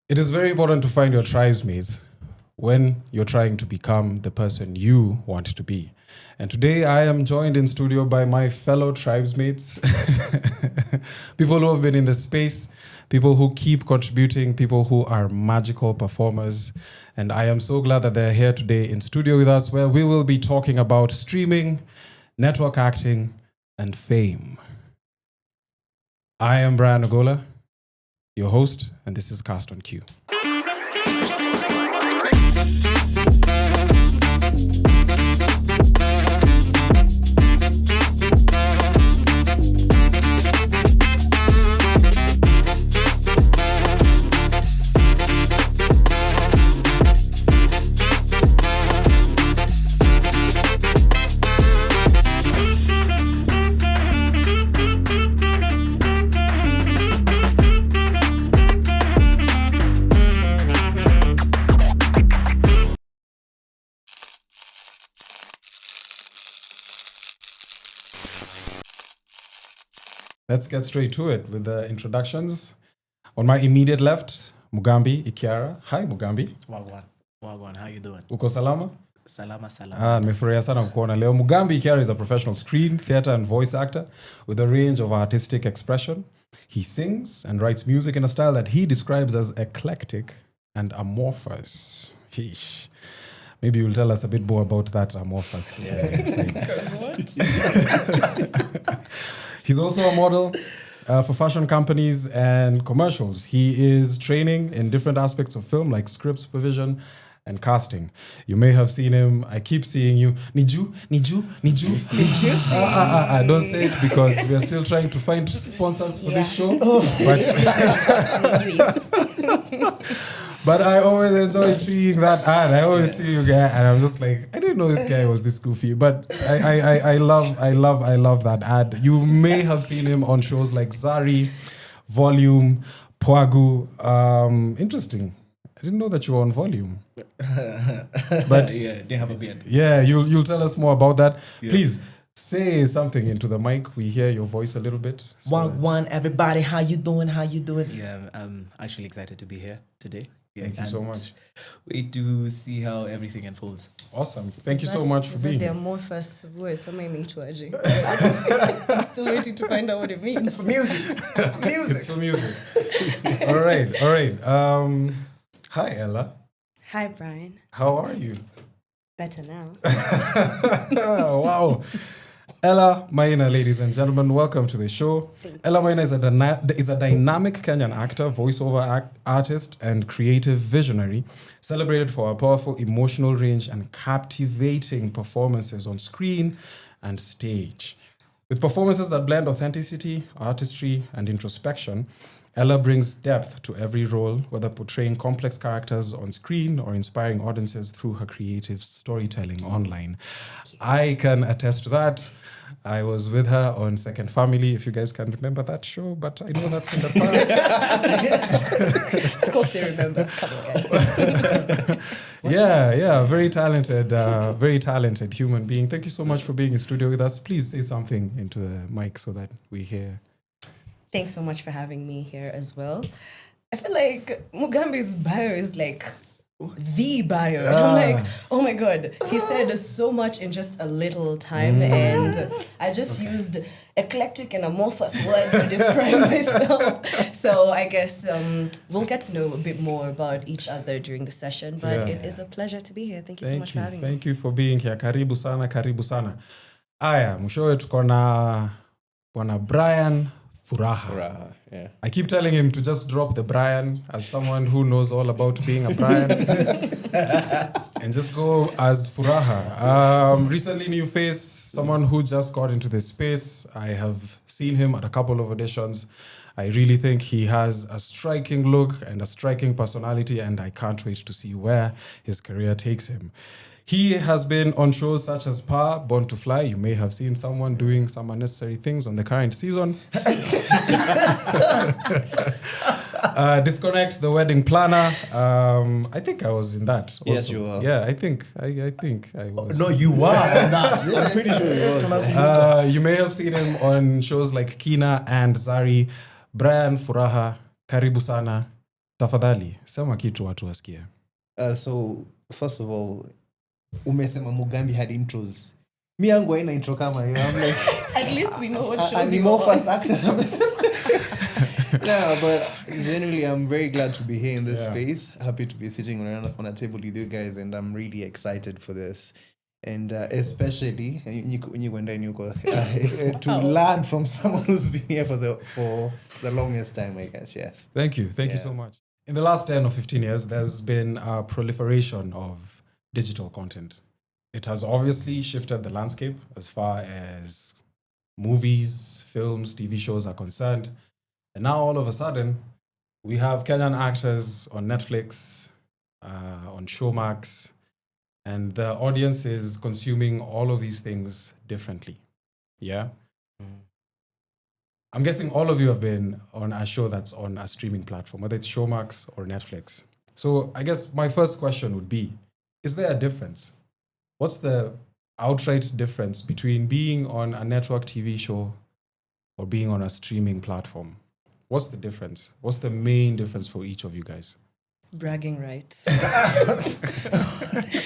It is very important to find your tribesmates when you're trying to become the person you want to be. And today I am joined in studio by my fellow tribesmates, people who have been in the space, people who keep contributing, people who are magical performers. And I am so glad that they're here today in studio with us, where we will be talking about streaming, network acting, and fame. I am Brian Ogola, your host, and this is Cast on Cue. Let's get straight to it with the introductions. On my immediate left, Mugambi Ikiara. Hi, Mugambi. Wagwan, how you doing? Uko salama? Salama. Nimefurahia sana kukuona leo. Mugambi Ikiara is a professional screen, theater, and voice actor with a range of artistic expression. He sings and writes music in a style that he describes as eclectic and amorphous. Sheesh. Maybe you'll tell us a bit more about that amorphous side. He's also a model for fashion companies and commercials. He is training in different aspects of film, like script supervision and casting. You may have seen him. I keep seeing you. Niju. Don't say it because we are still trying to find sponsors for this show. But I always enjoy seeing that ad. I always see you guy, and I'm just like, I didn't know this guy was this goofy. But I love that ad. You may have seen him on shows like Zari, Volume, Pwagu. Interesting. I didn't know that you were on Volume. But yeah, they have a beard. Yeah, you'll tell us more about that. Yeah. Please say something into the mic. We hear your voice a little bit. One, everybody, how you doing? Yeah, I'm actually excited to be here today. Yeah, Thank you so much. Wait to see how everything unfolds. Awesome. Thank you so much for being here. The amorphous words. I'm still waiting to find out what it means. It's for music. It's for music. All right. Hi, Ella. Hi, Brian. How are you? Better now. Wow. Ella Maina, ladies and gentlemen, welcome to the show. Ella Maina is a dynamic Kenyan actor, voiceover artist, and creative visionary, celebrated for her powerful emotional range and captivating performances on screen and stage. With performances that blend authenticity, artistry, and introspection, Ella brings depth to every role, whether portraying complex characters on screen or inspiring audiences through her creative storytelling online. I can attest to that. I was with her on Second Family, if you guys can remember that show, but I know that's in the past. Of course they remember. Come on, guys. Yeah, very talented human being. Thank you so much for being in studio with us. Please say something into the mic so that we hear. Thanks so much for having me here as well. I feel like Mugambi's bio is like the bio. And I'm like, oh my God, he said so much in just a little time. And I just used eclectic and amorphous words to describe myself. So I guess we'll get to know a bit more about each other during the session. But it is a pleasure to be here. Thank you so much for having me. Thank you for being here. Karibu sana. Aya, mwishowe tuko na Bwana Brian Furaha. Yeah. I keep telling him to just drop the Brian as someone who knows all about being a Brian and just go as Furaha. Recently new face, someone who just got into this space. I have seen him at a couple of auditions. I really think he has a striking look and a striking personality, and I can't wait to see where his career takes him. He has been on shows such as Born to Fly. You may have seen someone doing some unnecessary things on the current season. Disconnect, The Wedding Planner. I think I was in that also. Yes, you were. Yeah, I think I was. No, you were on that. I'm pretty sure you was. You may have seen him on shows like Kina and Zari. Brian Furaha, karibu sana. tafadhali sema kitu watu wasikie. So first of all, umesema Mugambi had intros. Mi yangu haina intro kama hiyo. I'm like, At least we know what shows and you more are on. first actors. No, but generally, I'm very glad to be here in this space. Happy to be sitting on a table with you guys, and I'm really excited for this. And especially to learn from someone who's been here for the longest time, I guess. Yes. Thank you so much. In the last 10 or 15 years, there's been a proliferation of digital content. It has obviously shifted the landscape as far as movies, films, TV shows are concerned. And now all of a sudden, we have Kenyan actors on Netflix, on Showmax, and the audience is consuming all of these things differently. Yeah? I'm guessing all of you have been on a show that's on a streaming platform, whether it's Showmax or Netflix. So I guess my first question would be, is there a difference? What's the outright difference between being on a network TV show or being on a streaming platform? What's the difference? What's the main difference for each of you guys? Bragging rights.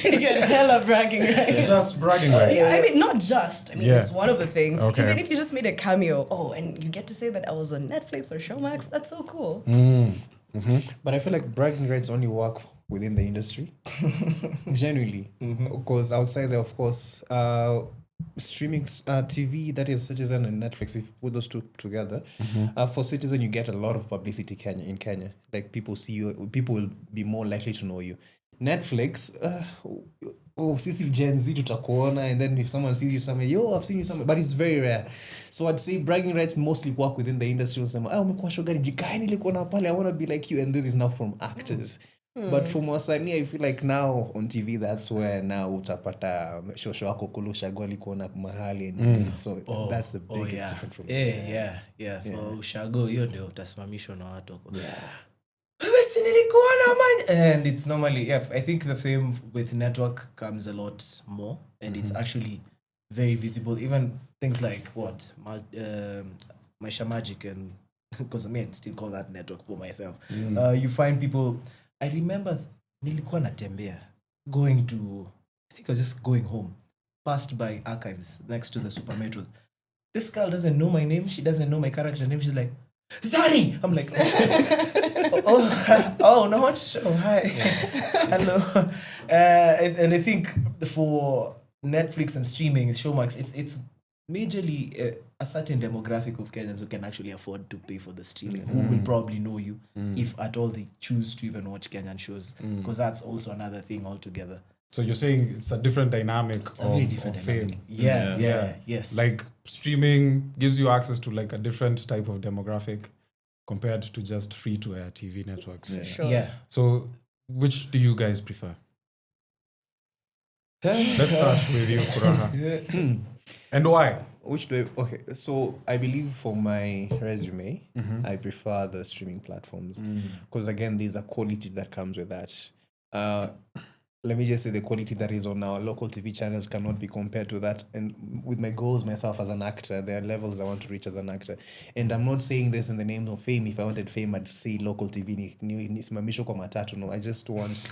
You get hella bragging rights. Just bragging rights. Yeah, I mean, not just. I mean, it's one of the things. Okay. Even if you just made a cameo, and you get to say that I was on Netflix or Showmax, that's so cool. But I feel like bragging rights only work within the industry. Genuinely. Because outside there, of course, streaming TV, that is Citizen and Netflix, if you put those two together, for Citizen, you get a lot of publicity in Kenya. Like people see you, people will be more likely to know you. Netflix, sisi Gen Z tutakuona, and then if someone sees you somewhere, yo, I've seen you somewhere, but it's very rare. So I'd say bragging rights mostly work within the industry. Umekuwa show gani, jikai nilikuona pale, I want to be like you, and this is now from actors. But for wasanii, I feel like now on TV, that's where now utapata shosho wako kulusha goli kuona mahali, and so that's the biggest difference from yeah. For ushago, hiyo ndio utasimamishwa na watu wako. And it's normally, I think the fame with network comes a lot more, and it's actually very visible. Even things like Maisha Magic, and because I still call that network for myself. You find people. I remember nilikuwa natembea going to, I think I was just going home, passed by archives next to the Super Metro. This girl doesn't know my name. She doesn't know my character name. She's like, Zari! I'm like, no, what show? Hi. Hello. And I think for Netflix and streaming, Showmax, it's majorly a certain demographic of Kenyans who can actually afford to pay for the streaming, who will probably know you if at all they choose to even watch Kenyan shows, because that's also another thing altogether. So you're saying it's a different dynamic of fame. Yeah, yes. Like streaming gives you access to like a different type of demographic compared to just free-to-air TV networks. Yeah. Sure. Yeah. So which do you guys prefer? Let's start with you, Furaha. And why? Okay, so I believe for my resume, I prefer the streaming platforms because again, there's a quality that comes with that. Let me just say the quality that is on our local TV channels cannot be compared to that. And with my goals myself as an actor, there are levels I want to reach as an actor. And I'm not saying this in the name of fame. If I wanted fame, I'd say local TV. No, I just want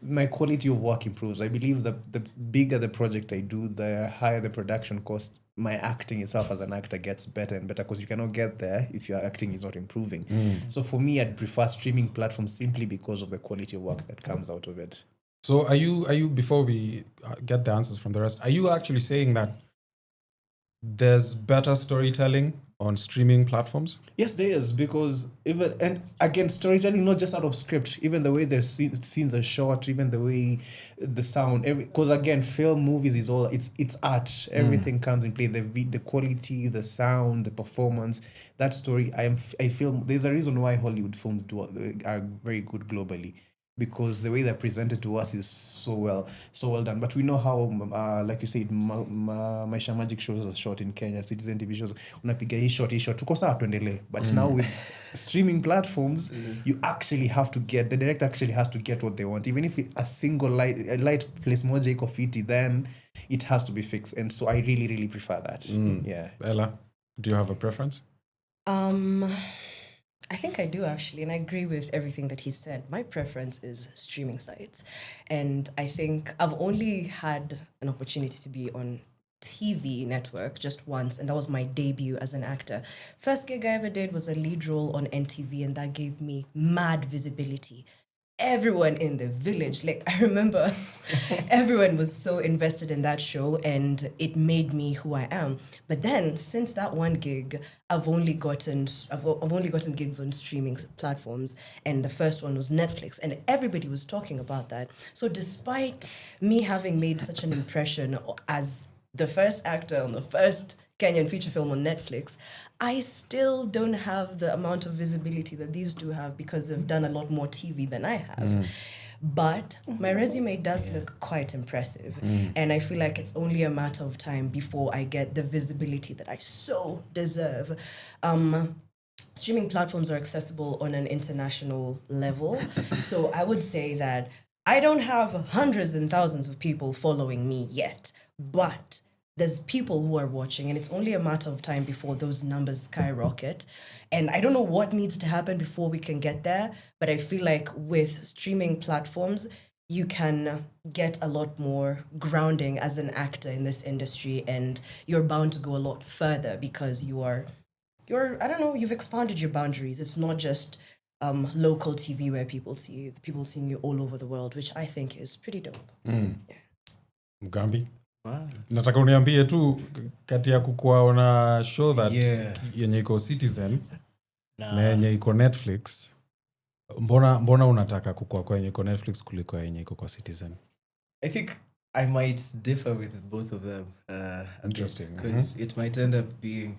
my quality of work improves. I believe that the bigger the project I do, the higher the production cost. My acting itself as an actor gets better and better because you cannot get there if your acting is not improving. So for me, I'd prefer streaming platforms simply because of the quality of work that comes out of it. So are you before we get the answers from the rest, are you actually saying that there's better storytelling on streaming platforms? Yes, there is, because even, and again, storytelling not just out of script, even the way the scenes are shot, even the way the sound, because again, film, movies is all, it's art. Everything comes in play. The quality, the sound, the performance, that story. I feel there's a reason why Hollywood films are very good globally. Because the way they're presented to us is so well done. But we know how, like you said, Maisha Magic shows are shot in Kenya, Citizen TV shows, unapiga hii shot, tuko sawa tuendelee. But now with streaming platforms, you actually have to get, the director actually has to get what they want. Even if a single light place moja iko fiti, then it has to be fixed. And so I really, really prefer that. Yeah. Ella, do you have a preference? I think I do actually, and I agree with everything that he said. My preference is streaming sites. And I think I've only had an opportunity to be on TV network just once, and that was my debut as an actor. First gig I ever did was a lead role on NTV, and that gave me mad visibility. Everyone in the village, like I remember everyone was so invested in that show, and it made me who I am. But then since that one gig, I've only gotten gigs on streaming platforms, and the first one was Netflix, and everybody was talking about that. So despite me having made such an impression as the first actor on the first Kenyan feature film on Netflix, I still don't have the amount of visibility that these two have because they've done a lot more TV than I have. But my resume does look quite impressive. And I feel like it's only a matter of time before I get the visibility that I so deserve. Streaming platforms are accessible on an international level. So I would say that I don't have hundreds and thousands of people following me yet, but there's people who are watching, and it's only a matter of time before those numbers skyrocket. And I don't know what needs to happen before we can get there, but I feel like with streaming platforms, you can get a lot more grounding as an actor in this industry, and you're bound to go a lot further because you're I don't know, you've expanded your boundaries. It's not just local TV where people seeing you all over the world, which I think is pretty dope. Yeah. Mgambi. Nataka uniambie tu kati ya kukuwa show that yenye iko Citizen na yenye iko Netflix, mbona unataka kukuwa kwa yenye iko Netflix kuliko yenye iko kwa Citizen? I think I might differ with both of them. Interesting. Because it might end up being,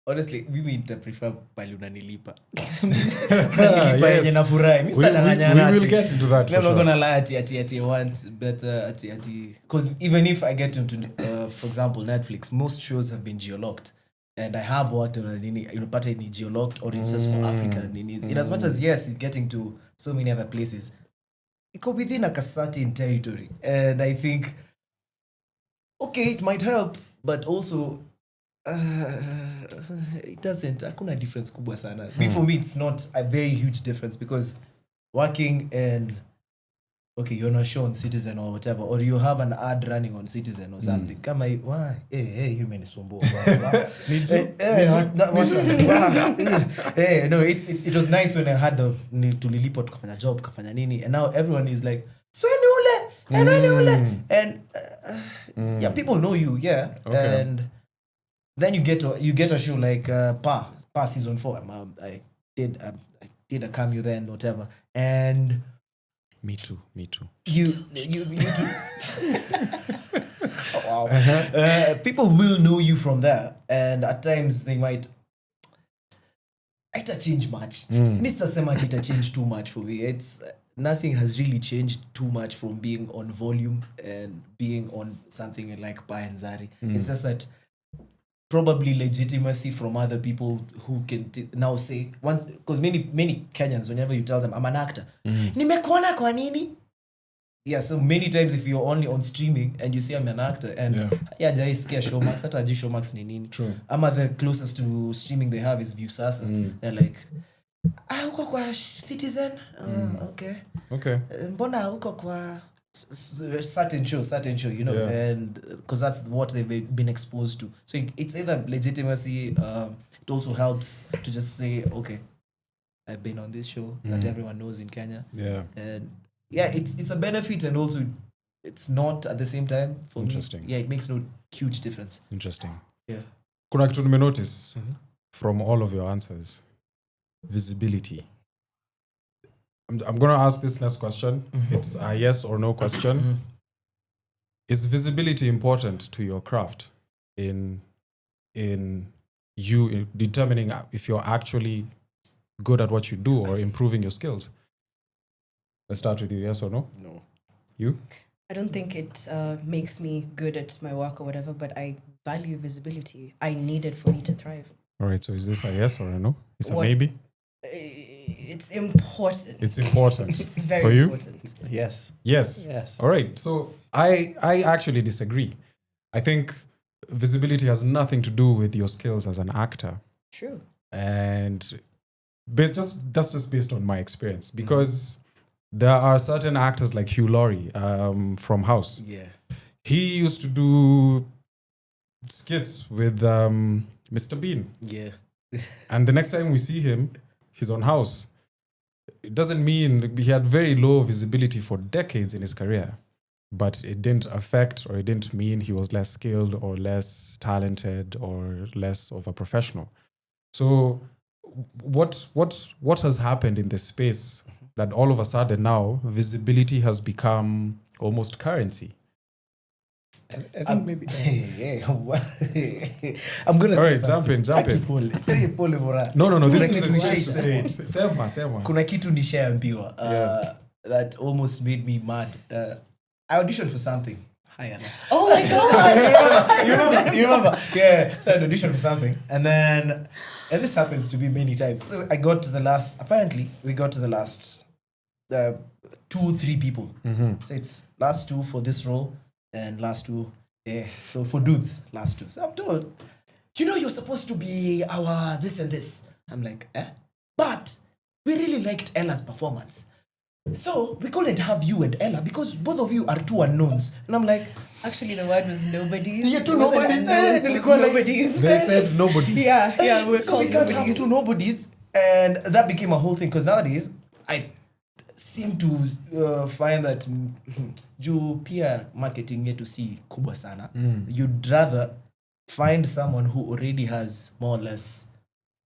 honestly, mimi prefer pale unanilipa. Unanilipa yenye nafurahi. Mimi we will get into that. I'm not gonna lie at I want better at because even if I get into for example Netflix, most shows have been geolocked, and I have worked on part in geolocked audiences for Africa. In as much as yes, it's getting to so many other places, it could within a certain territory, and I think okay, it might help, but also it doesn't. Hakuna difference kubwa sana. For me, it's not a very huge difference because working in, okay, you're not show on Citizen or whatever, or you have an ad running on Citizen or something. Kama why? Hey, you mean sumbo. No, it was nice when I had the tulilipo tukafanya job, kafanya nini, and now everyone is like, "Sweni ule." And yeah, people know you, yeah. Okay. And then you get a show like Pa season 4. I did a cameo then, whatever, and me too. You do. Oh, wow. People will know you from there, and at times they might. It change much. Mr. Sema it change too much for me. It's nothing has really changed too much from being on volume and being on something like Pa and Zari. It's just that probably legitimacy from other people who can now say once, because many Kenyans, whenever you tell them I'm an actor, nimekuona kwa nini? Yeah, so many times if you're only on streaming and you say I'm an actor and jai sikia Showmax, hata ajui Showmax ni nini. True. Ama the closest to streaming they have is Viusasa. They're like, uko kwa Citizen? Okay. Mbona uko kwa certain show, you know, and because that's what they've been exposed to. So it's either legitimacy, it also helps to just say, okay, I've been on this show that everyone knows in Kenya. Yeah. And yeah, it's a benefit, and also it's not at the same time for Interesting. me. Yeah, it makes no huge difference. Interesting. Yeah. Kuna kitu nimenotice from all of your answers. Visibility. I'm going to ask this last question. It's a yes or no question. Is visibility important to your craft in you determining if you're actually good at what you do or improving your skills? Let's start with you. Yes or no? No. You? I don't think it makes me good at my work or whatever, but I value visibility. I need it for me to thrive. All right. So is this a yes or a no? It's a maybe? It's important. It's important. It's very for you? important. Yes. All right. So I actually disagree. I think visibility has nothing to do with your skills as an actor. True. And that's just based on my experience, because there are certain actors like Hugh Laurie from House. Yeah. He used to do skits with Mr. Bean. Yeah. And the next time we see him, he's on House. It doesn't mean he had very low visibility for decades in his career, but it didn't affect, or it didn't mean he was less skilled or less talented or less of a professional. So what has happened in this space that all of a sudden now visibility has become almost currency? I think maybe. I'm gonna All say right, something. jump in. Pole bora. No, this Kuna is kitu the chance to nishai- say it. Sema. Kuna kitu nishaambiwa Yeah. that almost made me mad. I auditioned for something. Hi, Anna. Oh my god! You remember? Yeah, so I auditioned for something. And this happens to be many times. So I got to the last, apparently, we got to the last 2-3 people. So it's last 2 for this role and last 2. Yeah, so for dudes, last 2. So I'm told, you're supposed to be our this and this. I'm like, But we really liked Ella's performance. So we couldn't have you and Ella because both of you are 2 unknowns. And I'm like, Actually, the word was nobodies. Yeah, 2 It wasn't nobodies. unknowns, it was Nilikuwa like- nobodies. They said nobody. Yeah, we're so called we can't nobodies. have 2 nobodies. And that became a whole thing because nowadays I seem to find that juu pia marketing yetu si kubwa sana. You'd rather find someone who already has more or less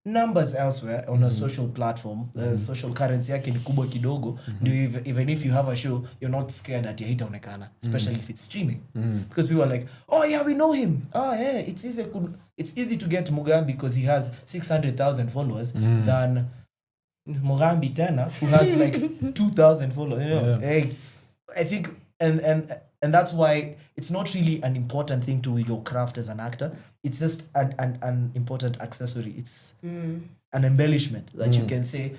numbers elsewhere on a social platform. Social currency yake ni kubwa kidogo. Ndio even if you have a show, you're not scared that haitaonekana, especially if it's streaming. Because people are like, oh yeah, we know him. Oh yeah, it's easy to get Mugambi because he has 600,000 followers than Mugambi Tena, who has like 2,000 followers. It's, I think, and that's why it's not really an important thing to your craft as an actor. It's just an important accessory. It's an embellishment that you can say,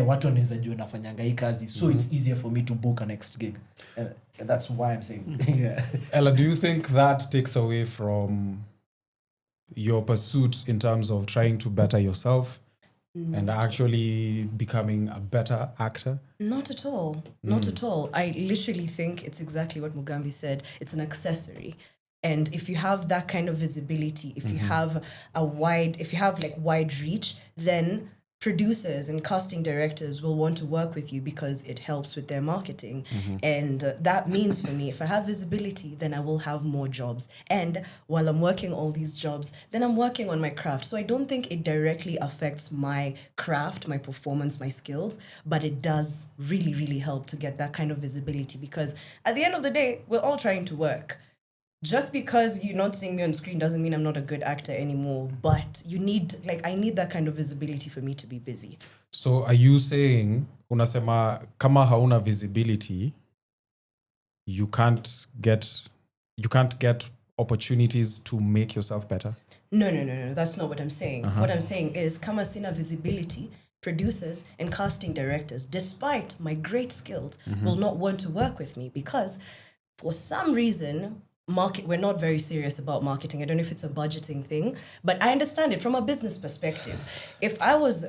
watu wanaweza jua nafanyanga hii kazi, so it's easier for me to book a next gig. And that's why I'm saying. Yeah. Ella, do you think that takes away from your pursuit in terms of trying to better yourself and actually becoming a better actor? Not at all. Not at all. I literally think it's exactly what Mugambi said. It's an accessory. And if you have that kind of visibility, if you have wide reach, then producers and casting directors will want to work with you because it helps with their marketing. And that means for me, if I have visibility, then I will have more jobs. And while I'm working all these jobs, then I'm working on my craft. So I don't think it directly affects my craft, my performance, my skills, but it does really, really help to get that kind of visibility because at the end of the day, we're all trying to work. Just because you're not seeing me on screen doesn't mean I'm not a good actor anymore. But I need that kind of visibility for me to be busy. So are you saying, unasema kama hauna visibility, you can't get opportunities to make yourself better? No. That's not what I'm saying. What I'm saying is, kama sina visibility, producers and casting directors, despite my great skills, will not want to work with me because for some reason, we're not very serious about marketing. I don't know if it's a budgeting thing, but I understand it from a business perspective. If I was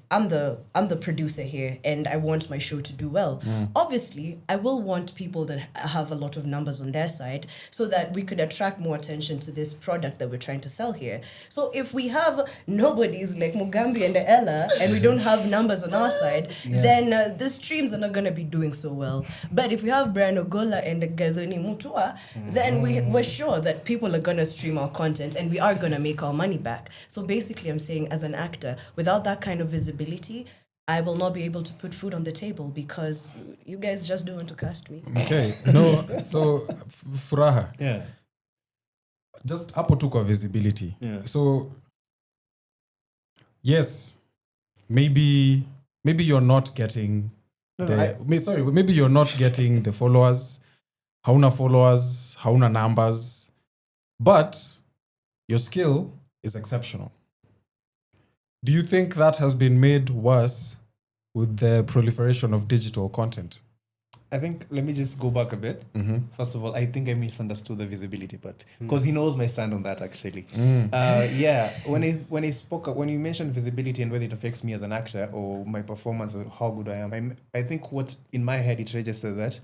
I'm the producer here and I want my show to do well. Obviously, I will want people that have a lot of numbers on their side so that we could attract more attention to this product that we're trying to sell here. So if we have nobodies like Mugambi and Ella and we don't have numbers on our side, then the streams are not going to be doing so well. But if we have Brian Ogola and Gadhoni Mutua, then we're sure that people are going to stream our content and we are going to make our money back. So basically, I'm saying as an actor, without that kind of visibility, I will not be able to put food on the table because you guys just don't want to cast me. Okay. No, so Furaha. Yeah. Just hapo tu kwa visibility. Yeah. So yes, maybe you're not getting maybe you're not getting the followers. Hauna followers, hauna numbers, but your skill is exceptional. Do you think that has been made worse with the proliferation of digital content? I think let me just go back a bit. First of all, I think I misunderstood the visibility part because he knows my stand on that actually. When you mentioned visibility and whether it affects me as an actor or my performance, or how good I am, I think what in my head it registered that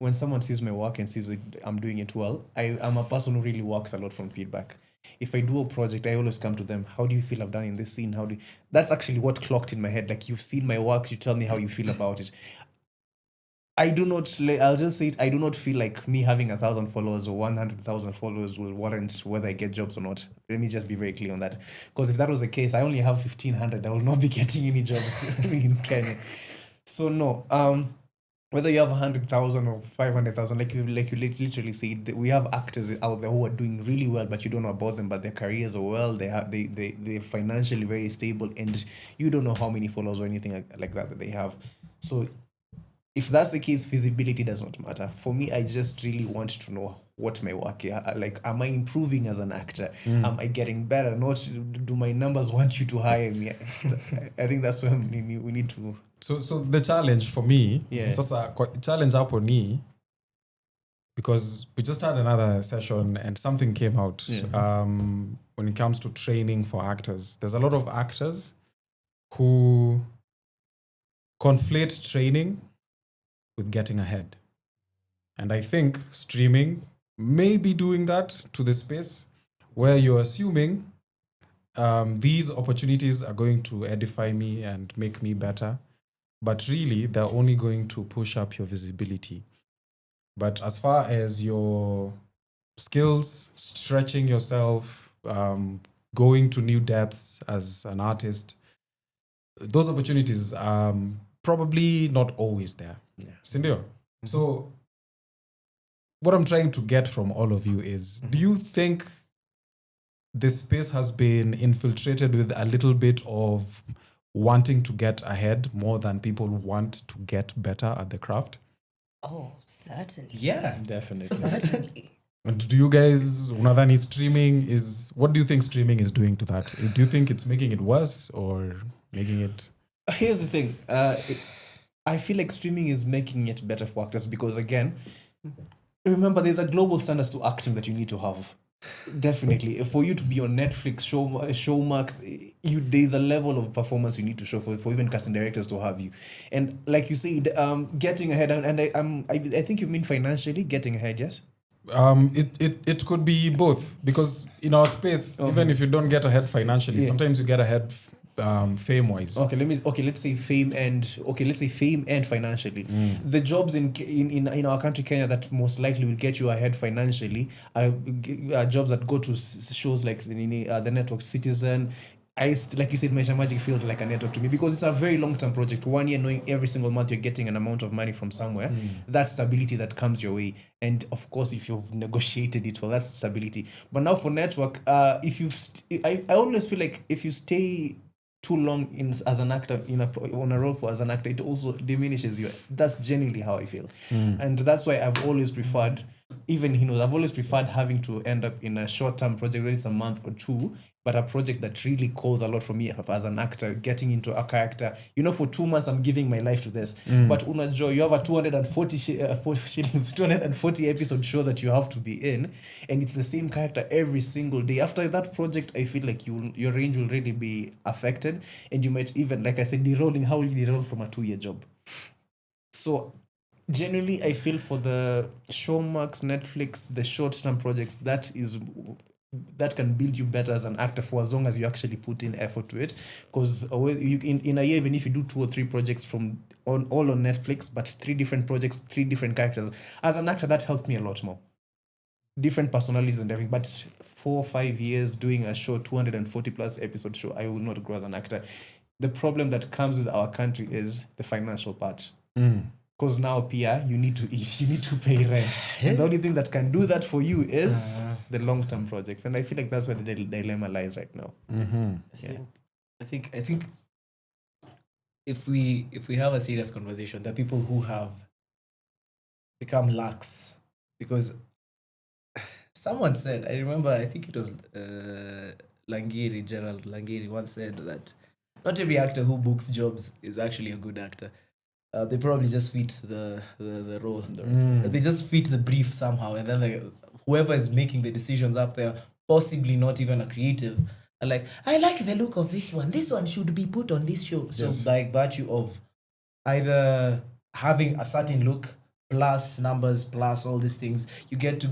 when someone sees my work and sees I'm doing it well, I'm a person who really works a lot from feedback. If I do a project, I always come to them. How do you feel I've done in this scene? That's actually what clocked in my head. Like, you've seen my work, you tell me how you feel about it. I'll just say it, I do not feel like me having 1,000 followers or 100,000 followers will warrant whether I get jobs or not. Let me just be very clear on that. Because if that was the case, I only have 1,500. I will not be getting any jobs in Kenya. So no, whether you have 100,000 or 500,000, like you literally said, we have actors out there who are doing really well, but you don't know about them, but their careers are well, they're financially very stable, and you don't know how many followers or anything like that they have. So if that's the case, visibility does not matter. For me, I just really want to know what my work is. Like, am I improving as an actor? Am I getting better? Not do my numbers want you to hire me? I think that's when we need to... So the challenge for me, challenge up on me, because we just had another session and something came out when it comes to training for actors. There's a lot of actors who conflate training with getting ahead. And I think streaming may be doing that to the space where you're assuming these opportunities are going to edify me and make me better. But really, they're only going to push up your visibility. But as far as your skills, stretching yourself, going to new depths as an artist, those opportunities are probably not always there. Yeah. Sindio? So what I'm trying to get from all of you is, do you think this space has been infiltrated with a little bit of wanting to get ahead more than people want to get better at the craft? Oh, certainly. Yeah, definitely. Certainly. And do you guys, unadhani streaming is, what do you think streaming is doing to that? Do you think it's making it worse or making it... Here's the thing. I feel like streaming is making it better for actors because, again, remember, there's a global standards to acting that you need to have. Definitely. For you to be on Netflix, Showmax, there's a level of performance you need to show for even casting directors to have you. And like you said, getting ahead, and I think you mean financially getting ahead, yes? It could be both, because in our space, even if you don't get ahead financially, sometimes you get ahead fame wise. Let's say fame and financially. The jobs in our country, Kenya, that most likely will get you ahead financially are jobs that go to shows like the network Citizen. Like you said, Maisha Magic feels like a network to me because it's a very long-term project. 1 year, knowing every single month you're getting an amount of money from somewhere, that stability that comes your way. And of course, if you've negotiated it well, that's stability. But now for network, I always feel like if you stay too long as an actor on a role as an actor, it also diminishes you. That's genuinely how I feel, and that's why I've always preferred. Even I've always preferred having to end up in a short-term project, whether it's a month or two, but a project that really calls a lot for me as an actor, getting into a character. For 2 months, I'm giving my life to this. But you have a 240 episode show that you have to be in, and it's the same character every single day. After that project, I feel like your range will really be affected, and you might even, like I said, derolling. How will you deroll from a 2-year job? So generally, I feel for the Showmax, Netflix, the short-term projects, that can build you better as an actor for as long as you actually put in effort to it. Because in a year, even if you do 2 or 3 projects all on Netflix, but 3 different projects, 3 different characters, as an actor, that helped me a lot more. Different personalities and everything, but 4 or 5 years doing a show, 240 plus episode show, I will not grow as an actor. The problem that comes with our country is the financial part. Because now, Pia, you need to eat, you need to pay rent. And the only thing that can do that for you is the long-term projects. And I feel like that's where the dilemma lies right now. I think if we have a serious conversation, there are people who have become lax. Because someone said, I remember, I think it was Gerald Langiri once said that not every actor who books jobs is actually a good actor. they probably just fit the role. They just fit the brief somehow, and then whoever is making the decisions up there, possibly not even a creative, are like, I like the look of this one. This one should be put on this show. So by virtue of either having a certain look plus numbers plus all these things, you get to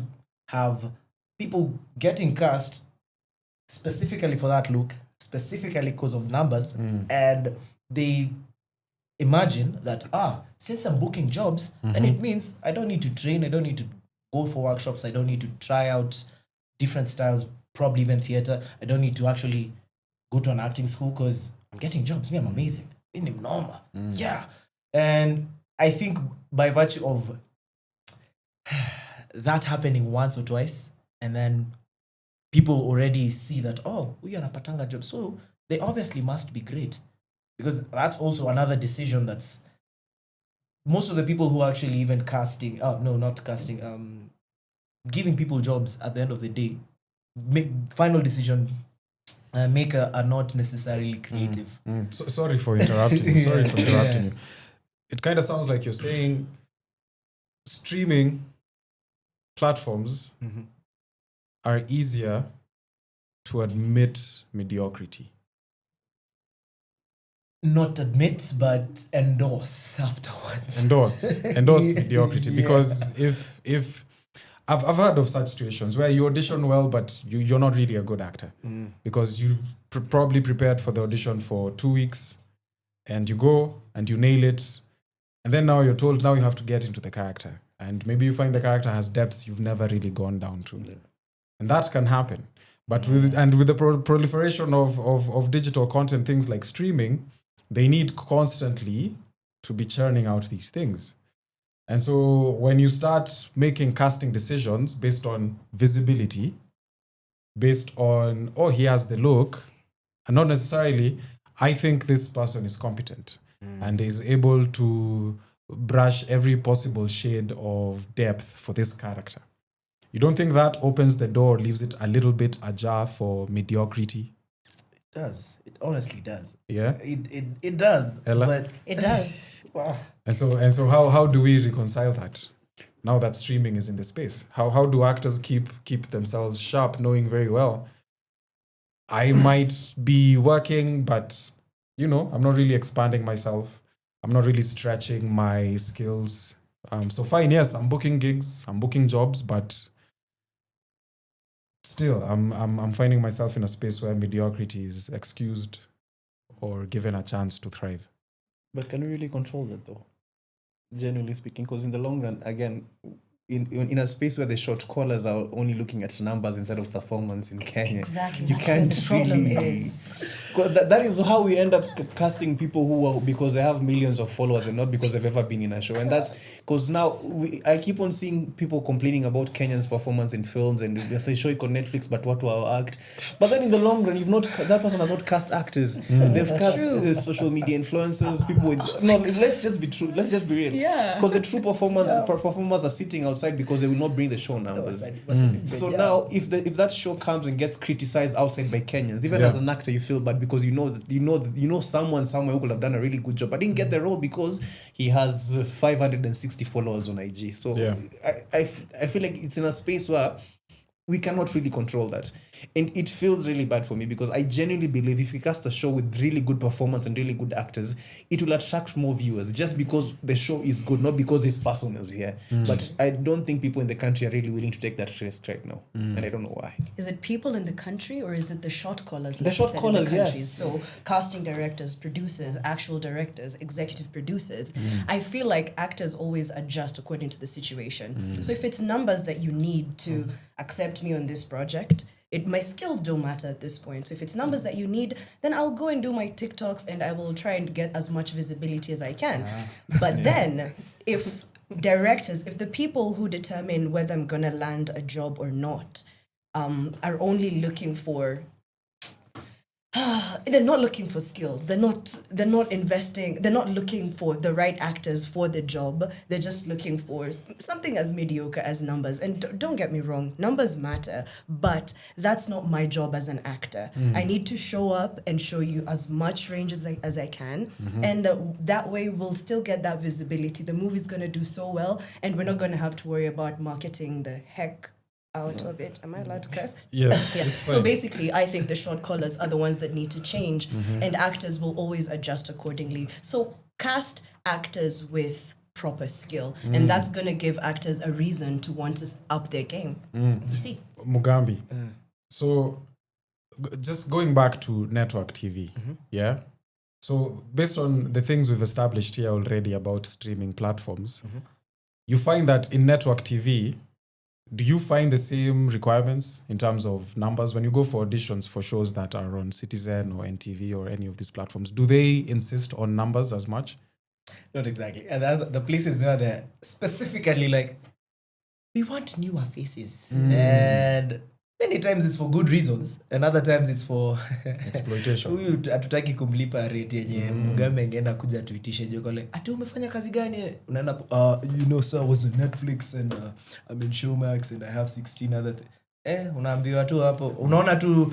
have people getting cast specifically for that look, specifically because of numbers, and they imagine that since I'm booking jobs, then it means I don't need to train, I don't need to go for workshops, I don't need to try out different styles, probably even theater, I don't need to actually go to an acting school because I'm getting jobs. Me, I'm amazing. I'm normal. Yeah. And I think by virtue of that happening once or twice, and then people already see that, we are a patanga job, so they obviously must be great. Because that's also another decision that's most of the people who are actually even casting, giving people jobs at the end of the day, final decision maker are not necessarily creative. So, sorry for interrupting you. You. It kind of sounds like you're saying streaming platforms are easier to admit mediocrity. Not admit, but endorse afterwards. Endorse mediocrity. Because if I've heard of such situations where you audition well, but you're not really a good actor because you probably prepared for the audition for 2 weeks, and you go and you nail it, and then now you're told now you have to get into the character, and maybe you find the character has depths you've never really gone down to, and that can happen. But with the proliferation of digital content, things like streaming, they need constantly to be churning out these things. And so when you start making casting decisions based on visibility, based on, he has the look, and not necessarily, I think this person is competent and is able to brush every possible shade of depth for this character. You don't think that opens the door, leaves it a little bit ajar for mediocrity? It does. It honestly does. Yeah? It does. Ella? But it does. Wow. And so how do we reconcile that now that streaming is in the space? How do actors keep themselves sharp, knowing very well I might be working, but I'm not really expanding myself. I'm not really stretching my skills. So fine, yes, I'm booking gigs, I'm booking jobs, but still, I'm finding myself in a space where mediocrity is excused or given a chance to thrive. But can we really control that, though? Genuinely speaking, because in the long run, again, in a space where the short callers are only looking at numbers instead of performance in Kenya, Exactly. you can't the problem really. is. That is how we end up casting people who are because they have millions of followers and not because they've ever been in a show. And that's because now I keep on seeing people complaining about Kenyan's performance in films and they say show it on Netflix, but what will our act? But then in the long run, that person has not cast actors. They've cast social media influencers, people with let's just be true. Let's just be real. Yeah. Because the true performers are sitting outside because they will not bring the show numbers. So now if that show comes and gets criticized outside by Kenyans, even as an actor you feel bad because you know someone somewhere who could have done a really good job but didn't get the role because he has 560 followers on IG. So I feel like it's in a space where we cannot really control that. And it feels really bad for me because I genuinely believe if we cast a show with really good performance and really good actors, it will attract more viewers just because the show is good, not because this person is here. But I don't think people in the country are really willing to take that risk right now. And I don't know why. Is it people in the country or is it the shot callers? The shot callers, yes. So casting directors, producers, actual directors, executive producers. I feel like actors always adjust according to the situation. So if it's numbers that you need to accept me on this project, my skills don't matter at this point. So if it's numbers that you need, then I'll go and do my TikToks and I will try and get as much visibility as I can. But then if the people who determine whether I'm gonna land a job or not are only looking for they're not looking for skills. They're not investing. They're not looking for the right actors for the job. They're just looking for something as mediocre as numbers. And don't get me wrong, numbers matter, but that's not my job as an actor. I need to show up and show you as much range as I can, and that way we'll still get that visibility. The movie's gonna do so well, and we're not gonna have to worry about marketing the heck out of it. Am I allowed to curse? Yes. Yeah. It's So fine. basically, I think the short collars are the ones that need to change, and actors will always adjust accordingly. So cast actors with proper skill, and that's going to give actors a reason to want to up their game. You see? Mugambi. So just going back to network TV, yeah? So based on the things we've established here already about streaming platforms, you find that in network TV, do you find the same requirements in terms of numbers when you go for auditions for shows that are on Citizen or NTV or any of these platforms? Do they insist on numbers as much? Not exactly. And the places where they're specifically like, we want newer faces. And many times it's for good reasons, and other times it's for Exploitation. huyu hatutaki kumlipa rate yenye Mugambe angeenda kuja tuitishe joko like ati umefanya kazi gani, unaenda you know sir, I was on Netflix and I'm in Showmax and I have 16 other unaambiwa tu hapo, unaona tu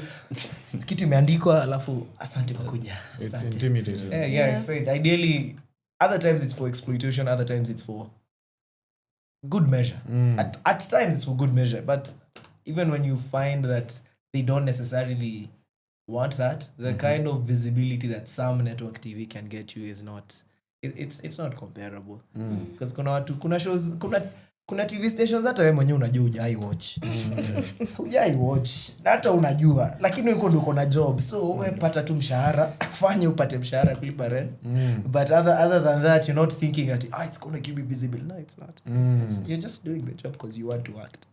kitu imeandikwa alafu asante kwa kuja. It's intimidating. Yeah. So ideally other times it's for exploitation, other times it's for good measure. At times it's for good measure, but even when you find that they don't necessarily want that, the kind of visibility that some network TV can get you is not, it's not comparable. Because kuna shows, kuna TV stations hata wewe mwenyewe unajua hujai watch. Hujai watch. Hata unajua, lakini uko ndio uko na job. So wewe pata tu mshahara, fanya upate mshahara kulipa rent. But other than that, you're not thinking that it's going to give me visible. No, it's not. You're just doing the job because you want to act.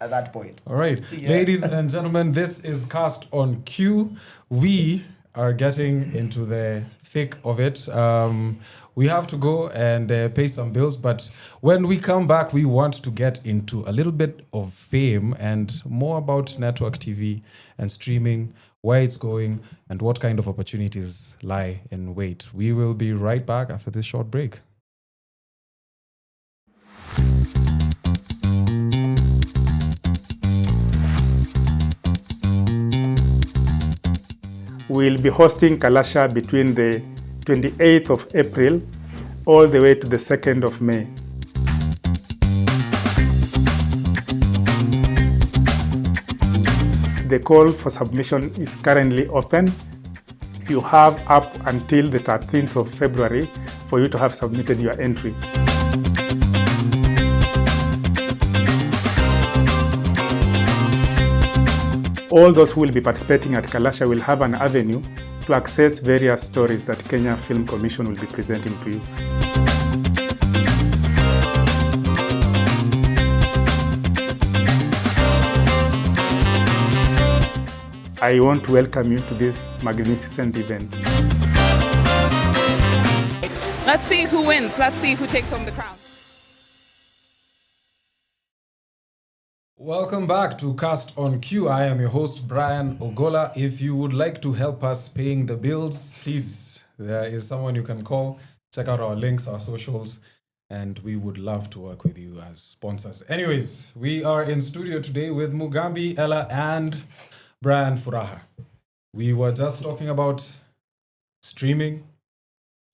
At that point. All right. Yeah. Ladies and gentlemen, this is Cast on Q. We are getting into the thick of it. We have to go and pay some bills, but when we come back, we want to get into a little bit of fame and more about network TV and streaming, where it's going, and what kind of opportunities lie in wait. We will be right back after this short break. We'll be hosting Kalasha between the 28th of April all the way to the 2nd of May. The call for submission is currently open. You have up until the 13th of February for you to have submitted your entry. All those who will be participating at Kalasha will have an avenue to access various stories that Kenya Film Commission will be presenting to you. I want to welcome you to this magnificent event. Let's see who wins. Let's see who takes home the crown. Welcome back to Cast on Q. I am your host, Brian Ogola. If you would like to help us paying the bills, please, there is someone you can call. Check out our links, our socials, and we would love to work with you as sponsors. Anyways, we are in studio today with Mugambi, Ella, and thebrianfuraha. We were just talking about streaming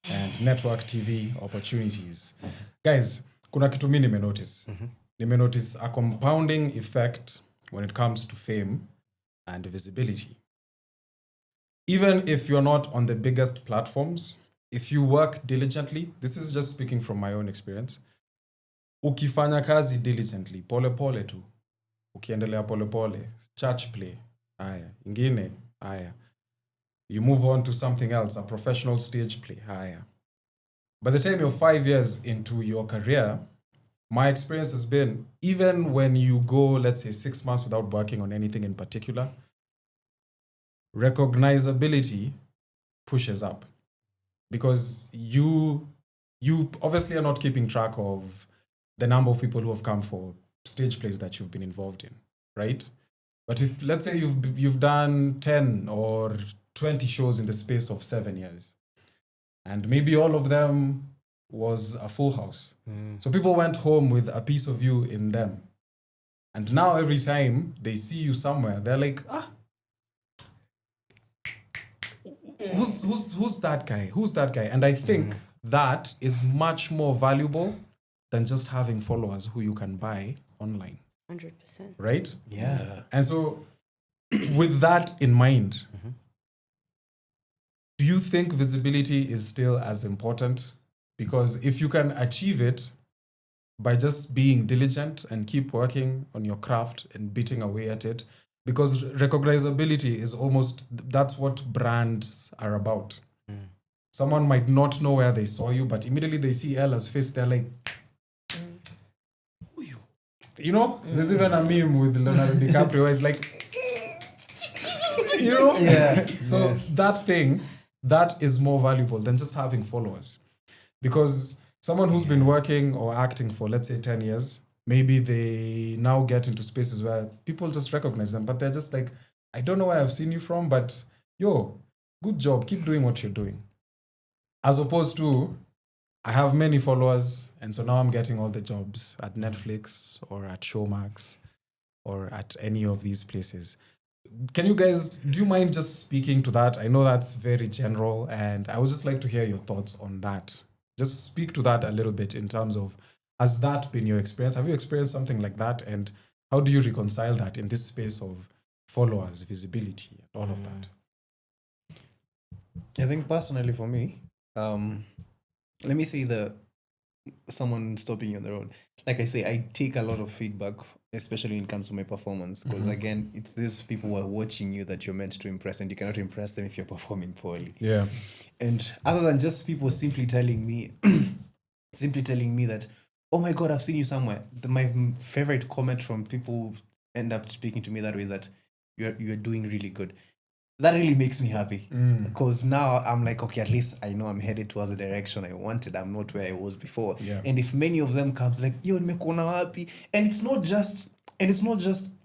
and network TV opportunities. Guys, kuna kitu mimi nimenotice. Nimenotice a compounding effect when it comes to fame and visibility. Even if you're not on the biggest platforms, if you work diligently, this is just speaking from my own experience, ukifanya kazi diligently, pole pole tu, ukiendelea pole pole, church play, haya, ingine, haya. You move on to something else, a professional stage play, haya. By the time you're 5 years into your career, my experience has been, even when you go, let's say 6 months without working on anything in particular, recognizability pushes up. Because you obviously are not keeping track of the number of people who have come for stage plays that you've been involved in, right? But if, let's say you've done 10 or 20 shows in the space of 7 years. And maybe all of them was a full house. So people went home with a piece of you in them. And now every time they see you somewhere, they're like, who's that guy? Who's that guy? And I think that is much more valuable than just having followers who you can buy online. 100%. Right? Yeah. And so with that in mind, do you think visibility is still as important? Because if you can achieve it by just being diligent and keep working on your craft and beating away at it, because recognizability is almost, that's what brands are about. Someone might not know where they saw you, but immediately they see Ella's face, they're like, who you? You know, there's even a meme with Leonardo DiCaprio where it's like, you know? Yeah. So that thing, that is more valuable than just having followers. Because someone who's been working or acting for, let's say, 10 years, maybe they now get into spaces where people just recognize them, but they're just like, I don't know where I've seen you from, but yo, good job, keep doing what you're doing. As opposed to, I have many followers, and so now I'm getting all the jobs at Netflix or at Showmax or at any of these places. Can you guys, do you mind just speaking to that? I know that's very general, and I would just like to hear your thoughts on that. Just speak to that a little bit in terms of, has that been your experience? Have you experienced something like that? And how do you reconcile that in this space of followers, visibility, and all of that? I think personally for me, let me say someone stopping you on the road. Like I say, I take a lot of feedback, especially when it comes to my performance, because again, it's these people who are watching you that you're meant to impress, and you cannot impress them if you're performing poorly. Yeah. And other than just people simply telling me that, oh my God, I've seen you somewhere. My favorite comment from people who end up speaking to me that way is that you're doing really good. That really makes me happy, because now I'm like, okay, at least I know I'm headed towards the direction I wanted. I'm not where I was before. Yeah. And if many of them comes like, yo, nimekuona wapi, and it's not just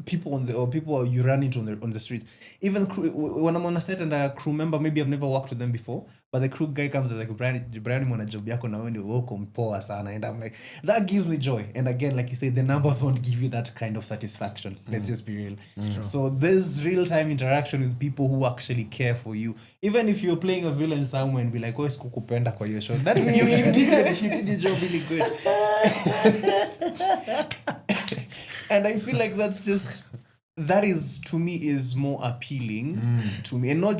people people you run into on the streets. Even when I'm on a set and a crew member, maybe I've never worked with them before, but the crew guy comes and like, Brian, mwana job yako na wewe ndio uko mpoa sana, and I'm like, that gives me joy. And again, like you say, the numbers won't give you that kind of satisfaction. Let's just be real. So there's real-time interaction with people who actually care for you. Even if you're playing a villain somewhere and be like, oh, sikukupenda kwa hiyo show, that you did your job really good. And I feel like that is to me is more appealing to me, and not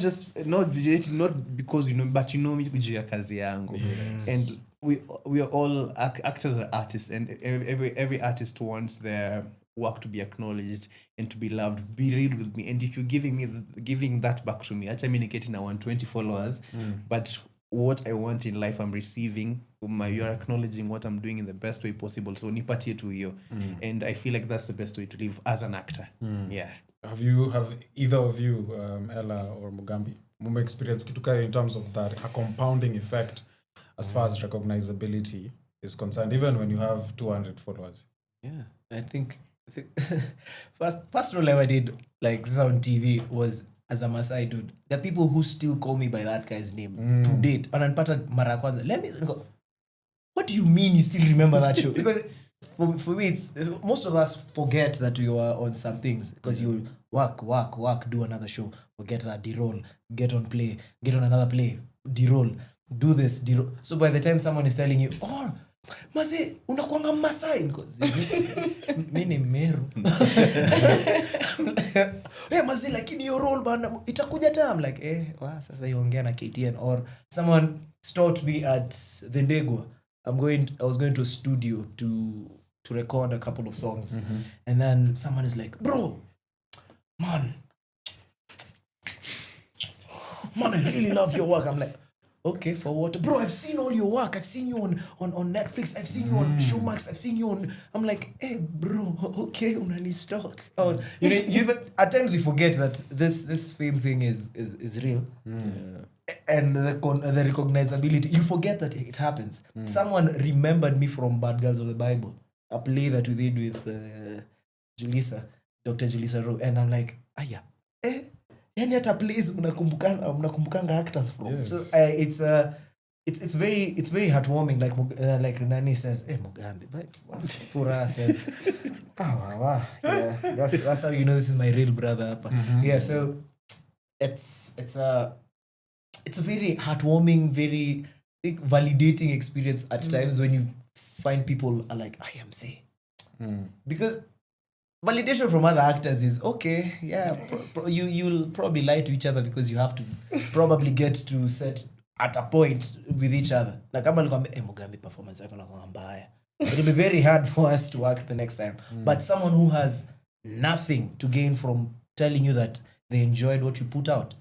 because but me kujia kazi yangu. And we are all actors are artists, and every artist wants their work to be acknowledged and to be loved. Be real with me, and if you're giving that back to me, actually I'm getting 120 followers, but what I want in life I'm receiving. You're acknowledging what I'm doing in the best way possible. So nipatie tu hiyo. And I feel like that's the best way to live as an actor. Yeah. Have either of you, Ella or Mugambi, experience kitu in terms of that, a compounding effect as far as recognizability is concerned, even when you have 200 followers? Yeah, I think first role I ever did, like on TV, was as a Maasai dude. There are people who still call me by that guy's name to date. And anpata mara kwanza. Let me go, what do you mean you still remember that show? Because for me, it's most of us forget that we were on some things, because you work, do another show, forget that, de-roll, get on another play, de-roll, do this, de-roll. So by the time someone is telling you, oh, Maze, unakuanga Masai, mimi ni Meru. Maze, lakini your role bana itakuja time, like sasa iongea na KTN. Or someone stopped me at the Ndegwa. I was going to a studio to record a couple of songs, and then someone is like, bro, man, I really love your work. I'm like, okay, for what? Bro, I've seen all your work. I've seen you on Netflix. I've seen you on Showmax. I've seen you on... I'm like, hey, bro, okay, unani stock. Or, you even, at times we forget that this fame thing is real. And the recognizability, you forget that it happens. Someone remembered me from Bad Girls of the Bible, a play that we did with Dr. Julissa Rowe, and I'm like, yani hata plays mnakumbukanga actors from. Yes. So it's very heartwarming, like Nani says, Mugambi, but Furaha says, wow. Yeah, that's how you know this is my real brother. Yeah, so it's a very heartwarming, very validating experience at times when you find people are like, I am saying. Because validation from other actors is okay, yeah, you'll probably lie to each other because you have to probably get to set at a point with each other. Like I'm going to Mugambi performance, it'll be very hard for us to work the next time. But someone who has nothing to gain from telling you that they enjoyed what you put out,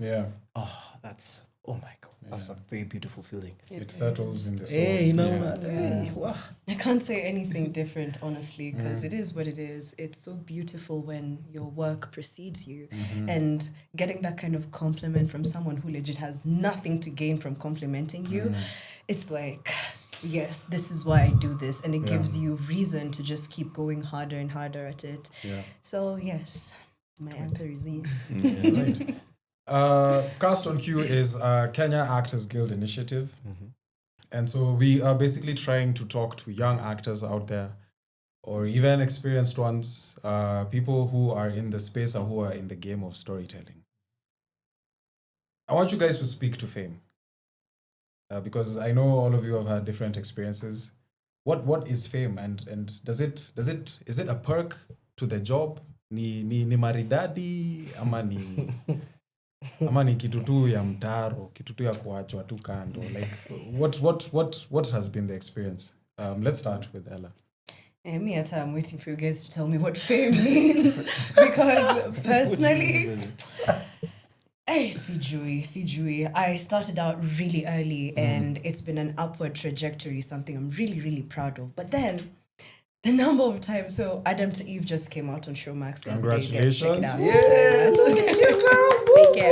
that's, oh my God, that's a very beautiful feeling. It settles in the soul. Hey, you know, Yeah. I can't say anything different, honestly, because it is what it is. It's so beautiful when your work precedes you, and getting that kind of compliment from someone who legit has nothing to gain from complimenting you, it's like, yes, this is why I do this, and it gives you reason to just keep going harder and harder at it. So yes, my answer is yes. Right. Cast on Q is a Kenya Actors Guild initiative. And so we are basically trying to talk to young actors out there, or even experienced ones, people who are in the space or who are in the game of storytelling. I want you guys to speak to fame, because I know all of you have had different experiences. What is fame, and is it a perk to the job? Ni maridadi ama ni kitu tu ya mtaro, kitu tu ya kuachwa tu kando? Like what has been the experience? Let's start with Ella. Me at I'm waiting for you guys to tell me what fame means, because personally, sijui. I started out really early, and it's been an upward trajectory, something I'm really, really proud of. But then, the number of times, so Adam to Eve just came out on Showmax. Congratulations. Check it out. Yes. Thank you.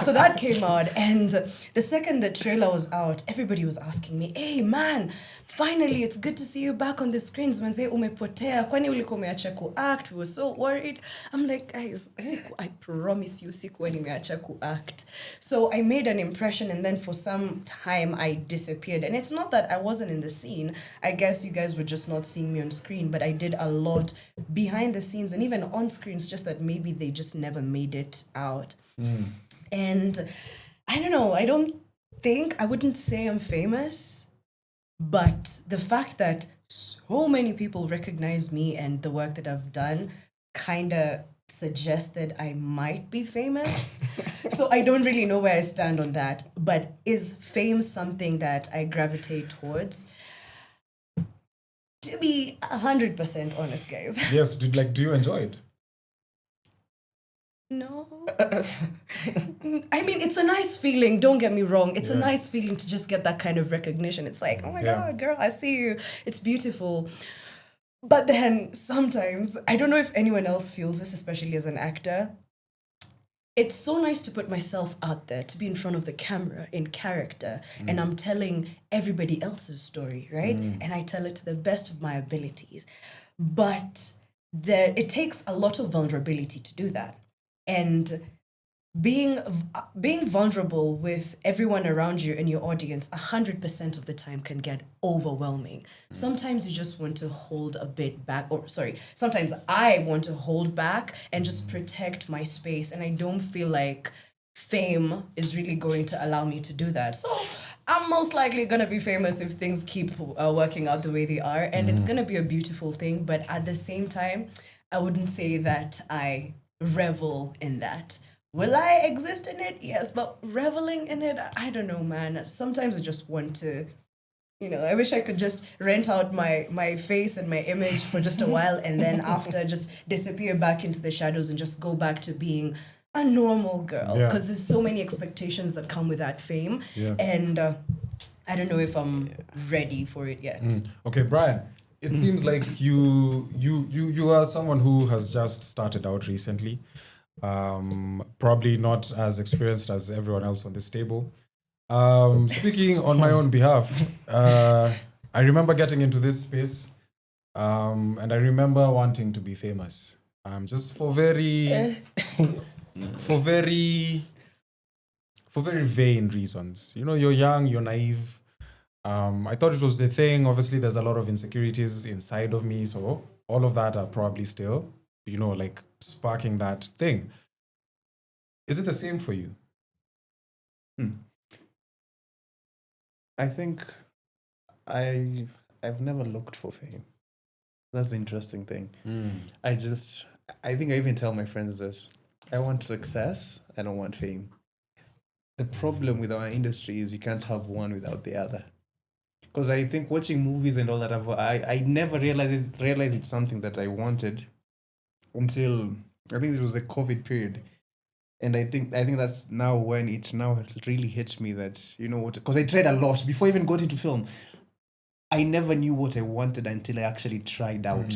So that came out, and the second the trailer was out, everybody was asking me, hey man, finally it's good to see you back on the screens. Manze umepotea, kwani ulikuwa umeacha ku-act? We were so worried. I'm like, guys, I promise you, sikuwa nimeacha ku-act. So I made an impression, and then for some time I disappeared. And it's not that I wasn't in the scene. I guess you guys were just not seeing me on screen, but I did a lot behind the scenes and even on screens, just that maybe they just never made it out. And I don't know, I wouldn't say I'm famous, but the fact that so many people recognize me and the work that I've done kind of suggests that I might be famous. So I don't really know where I stand on that. But is fame something that I gravitate towards? To be 100% honest, guys. Yes, do you enjoy it? No. I mean, it's a nice feeling, don't get me wrong. It's a nice feeling to just get that kind of recognition. It's like, oh my God, girl, I see you. It's beautiful. But then sometimes, I don't know if anyone else feels this, especially as an actor. It's so nice to put myself out there, to be in front of the camera in character, and I'm telling everybody else's story, right? And I tell it to the best of my abilities. But it takes a lot of vulnerability to do that. And being vulnerable with everyone around you and your audience 100% of the time can get overwhelming. Sometimes you just want to hold a bit back, sometimes I want to hold back and just protect my space, and I don't feel like fame is really going to allow me to do that. So I'm most likely going to be famous if things keep working out the way they are, and it's going to be a beautiful thing, but at the same time, I wouldn't say that I revel in that. Will I exist in it? Yes, but reveling in it, I don't know, man. Sometimes I just want to, I wish I could just rent out my face and my image for just a while, and then after just disappear back into the shadows and just go back to being a normal girl. Because there's so many expectations that come with that fame. And I don't know if I'm ready for it yet. Okay, Brian. It seems like you are someone who has just started out recently, probably not as experienced as everyone else on this table. Speaking on my own behalf, I remember getting into this space, and I remember wanting to be famous. Just for very for very vain reasons. You know, you're young, you're naive. I thought it was the thing. Obviously, there's a lot of insecurities inside of me, so all of that are probably still, you know, like sparking that thing. Is it the same for you? I think I've never looked for fame. That's the interesting thing. I think I even tell my friends this. I want success, I don't want fame. The problem with our industry is you can't have one without the other. Because I think watching movies and all that, I never realized it's something that I wanted until I think it was the COVID period. And I think that's now when it now really hits me that, you know what, because I tried a lot before I even got into film. I never knew what I wanted until I actually tried out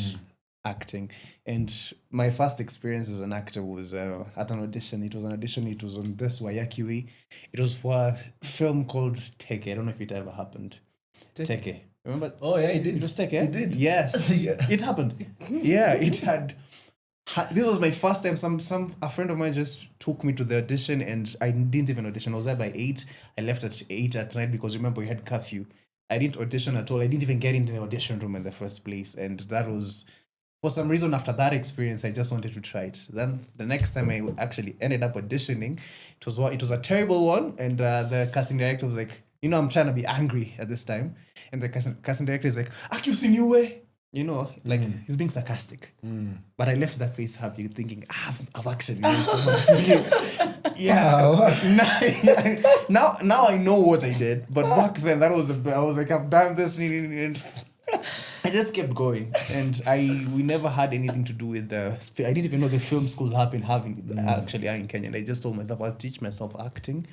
acting. And my first experience as an actor was at an audition. It was an audition. It was on this Wayaki Way. It was for a film called Teke. I don't know if it ever happened. Teke. Remember? Oh yeah, it did. It was Teke. It did. Yes. Yeah. It happened. Yeah, it had. This was my first time. A friend of mine just took me to the audition, and I didn't even audition. I was there by 8. I left at 8 at night because remember we had curfew. I didn't audition at all. I didn't even get into the audition room in the first place, and that was, for some reason, after that experience, I just wanted to try it. Then the next time I actually ended up auditioning, it was a terrible one, and the casting director was like, you know, I'm trying to be angry at this time, and the casting director is like, "Accuse new way." You know, like he's being sarcastic. But I left that place happy, thinking, I've actually made someone. Yeah. Now I know what I did. But back then, I was like, I've done this. And I just kept going. And we never had anything to do with I didn't even know the film schools actually are in Kenya. And I just told myself, I'll teach myself acting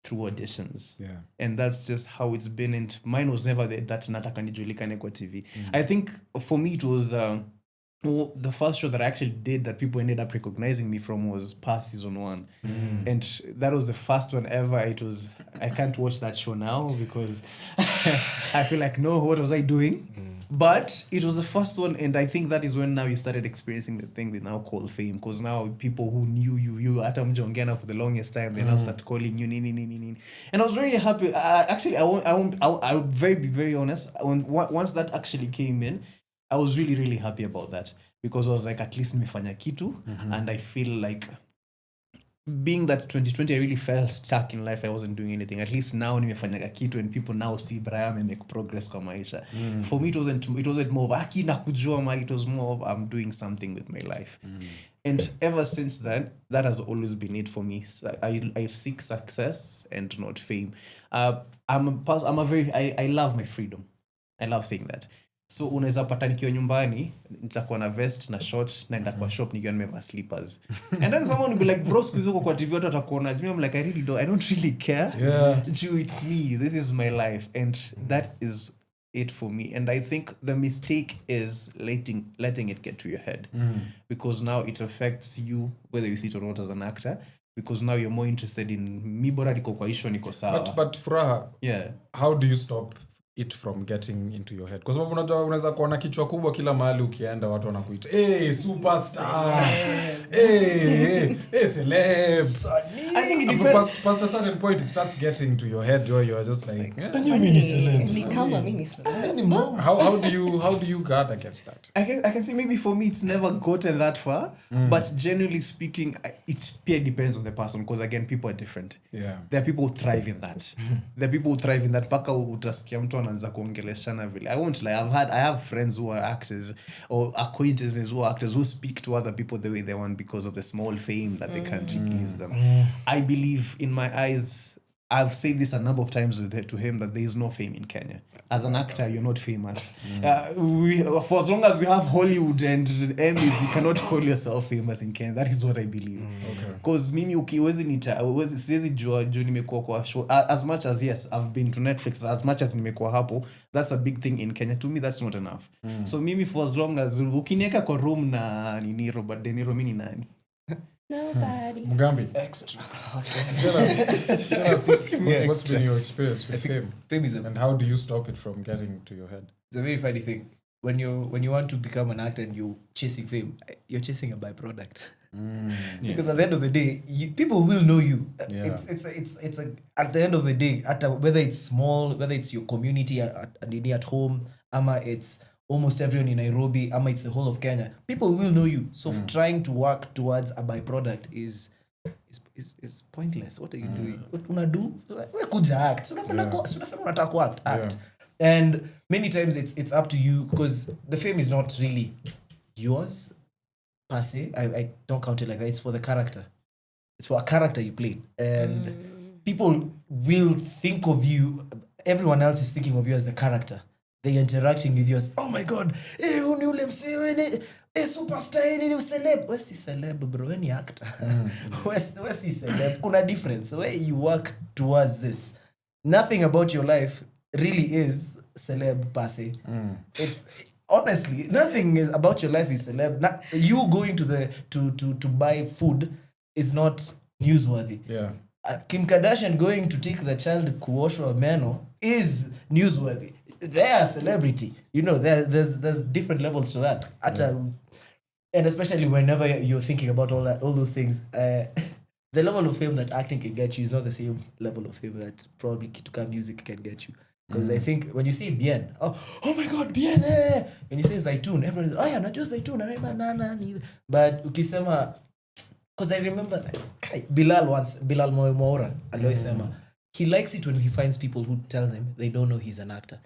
through auditions. Yeah. And that's just how it's been. And mine was never that nataka nijulikane kwa TV. I think for me it was the first show that I actually did that people ended up recognizing me from was past season 1. And that was the first one ever. I can't watch that show now because I feel like, no, what was I doing? But it was the first one, and I think that is when now you started experiencing the thing they now call fame, because now people who knew you at Mjongena for the longest time, they now start calling you nini. And I was very happy. I'll be very honest. Once that actually came in, I was really, really happy about that, because I was like, at least nimefanya kitu, and I feel like, being that 2020 I really felt stuck in life, I wasn't doing anything. At least now nimefanyaga kitu and people now see Brian and make progress kwa maisha. For me it wasn't more of aki na kujua mali, it was more of I'm doing something with my life. And ever since then, that has always been it for me. So I seek success and not fame. I love my freedom. I love saying that. So unaweza pata nikiwa nyumbani nitakuwa na vest na short naenda kwa shop nikiwa nimevaa slippers, and then someone will be like, bro, siku hizo kwa TV watu watakuona. I'm like, I don't really care. It's me, this is my life, and that is it for me. And I think the mistake is letting it get to your head, because now it affects you whether you see it or not as an actor, because now you're more interested in me bora niko kwa issue niko sawa. But Furaha, yeah, how do you stop it from getting into your head? Because unaweza kuona kichwa kubwa kila mahali ukienda, watu wanakuita superstar, celeb. I think it depends. Past a certain point it starts getting to your head, or you're just like how do you guard against that? I can say maybe for me it's never gotten that far, but generally speaking it depends on the person, because again people are different. Yeah, there are people who thrive in that. There are people who thrive in that paka utasikia mtu anaanza kuongeleshana vile. I won't lie, I have friends who are actors or acquaintances who are actors who speak to other people the way they want because of the small fame that the country gives them. I believe, in my eyes, I've said this a number of times to him, that there is no fame in Kenya. As an actor, you're not famous. For as long as we have Hollywood and Emmys, you cannot call yourself famous in Kenya. That is what I believe. Because mimi siwezi jua nimekuwa kwa show. As much as, yes, I've been to Netflix, as much as nimekuwa hapo, that's a big thing in Kenya. To me, that's not enough. So mimi, for as long as ukinieka kwa room na nini Robert De Niro, mimi nani? Nobody. Mugambi, Extra. tell us what's been your experience with fame? Fame is and how do you stop it from getting to your head? It's a very funny thing. When you want to become an actor and you're chasing fame, you're chasing a byproduct. Because at the end of the day, people will know you. Yeah. It's at the end of the day, whether it's small, whether it's your community at home, ama it's almost everyone in Nairobi, ama it's the whole of Kenya, people will know you. So trying to work towards a byproduct is pointless. What are you doing? What unadu? We could act. Act. And many times it's up to you, because the fame is not really yours per se. I don't count it like that. It's for the character. It's for a character you play. And people will think of you, everyone else is thinking of you as the character. They're interacting with you as, oh my God, superstar, celeb. Where's the celeb, bro? Any actor? Where's the celeb? Kuna difference. Where you work towards this. Nothing about your life really is celeb per se. It's honestly nothing is about your life is celeb. You going to buy food is not newsworthy. Yeah. Kim Kardashian going to take the child kuoshwa meno is newsworthy. They are celebrity. There's different levels to that. And especially whenever you're thinking about all those things, the level of fame that acting can get you is not the same level of fame that probably Kituka music can get you. Because I think when you say Bien, oh my God, Bien, when you say Zaitun, everyone is, oh yeah, najua Zaitun, but ukisema, because I remember Bilal Moora always sema, he likes it when he finds people who tell him they don't know he's an actor.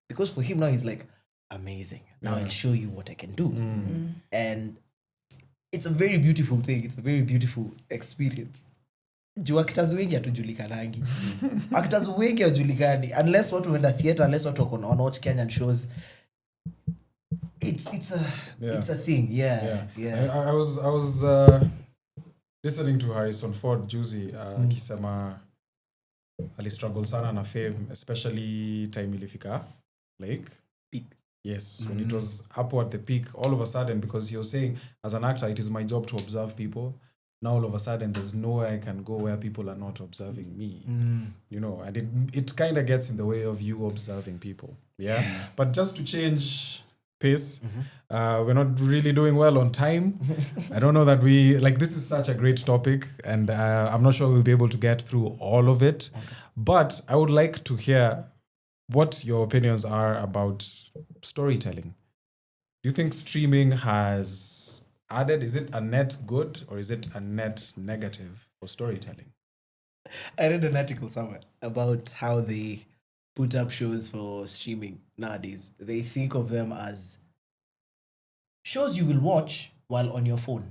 Because for him now he's like, amazing. Now I'll show you what I can do. And it's a very beautiful thing. It's a very beautiful experience. Juu actors wengi hatujulikanangi. Actors wengi hawajulikani. Unless watu wenda theater, unless watu wako watch Kenyan shows. It's a thing. Yeah. I was listening to Harrison Ford juzi akisema alistruggle sana na fame, especially time ilifika like peak. Yes, when it was up at the peak, all of a sudden, because he was saying, as an actor, it is my job to observe people. Now all of a sudden, there's nowhere I can go where people are not observing me. And it kind of gets in the way of you observing people. Yeah. But just to change pace, we're not really doing well on time. I don't know that this is such a great topic, and I'm not sure we'll be able to get through all of it. Okay. But I would like to hear what your opinions are about storytelling. Do you think streaming has added, is it a net good or is it a net negative for storytelling? I read an article somewhere about how they put up shows for streaming nowadays. They think of them as shows you will watch while on your phone.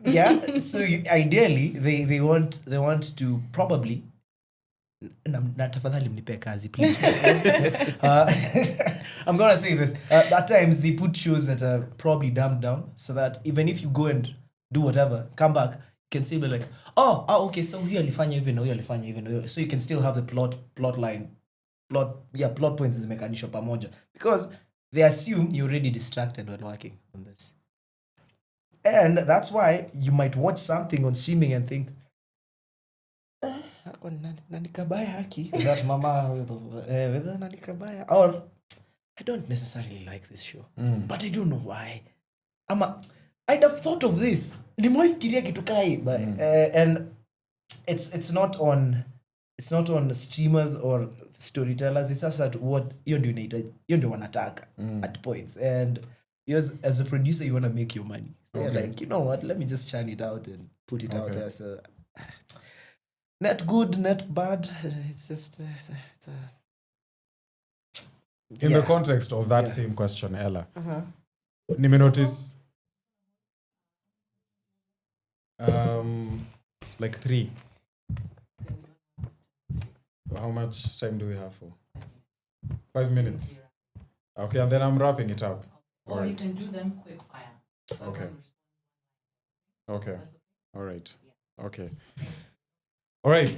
Yeah, so ideally they want to probably tafadhali mnipe kazi, please. I'm gonna say this. At times they put shows that are probably dumbed down, so that even if you go and do whatever, come back, you can still be like, okay, so huyu alifanya hivi, so you can still have the plot line, plot points zimekanishwa pamoja, because they assume you're already distracted when working on this. And that's why you might watch something on streaming and think, that mama with nanikabaya, or I don't necessarily like this show, but I don't know why. I'd have thought of this. Nimefikiria kitu kai, but and it's not on streamers or storytellers. It's just at what you ndio wanataka at points, and as a producer you want to make your money. So you're like, you know what? Let me just churn it out and put it out there. So not good, not bad. It's just in the context of that same question, Ella. Nime notice like 3. How much time do we have for? 5 minutes. Okay, and then I'm wrapping it up. Or right. You can do them quick fire. Okay. All right. Okay. All right.